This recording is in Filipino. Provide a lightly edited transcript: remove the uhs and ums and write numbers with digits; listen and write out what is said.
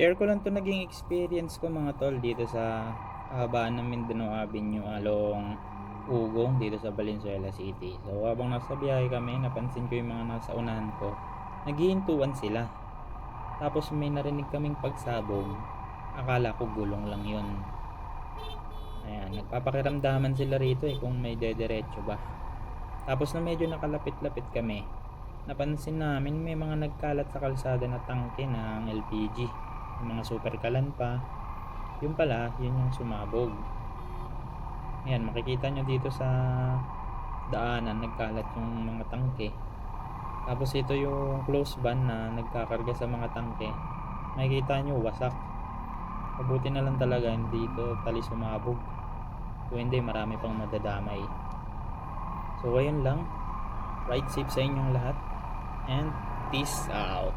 Share ko lang 'to naging experience ko mga tol dito sa kahabaan ng Mindanao Avenue along Ugong dito sa Valenzuela City. So habang nasa biyahe kami napansin ko yung mga nasa unahan ko, naghihintuan sila. Tapos may narinig kaming pagsabog, akala ko gulong lang yun. Ayan, nagpapakiramdaman sila rito kung may dederetso ba. Tapos na medyo nakalapit-lapit kami, napansin namin may mga nagkalat sa kalsada na tangke ng LPG, yung mga super kalan pa. Yung pala, yun yung sumabog. Ayan, makikita nyo dito sa daanan, nagkalat yung mga tangke. Tapos ito yung close van na nagkakarga sa mga tangke. Makikita nyo, wasak. Mabuti na lang talaga, hindi ito tali sumabog. Kung hindi, marami pang madadamay. So, ayun lang. Ride safe sa inyong lahat. And peace out.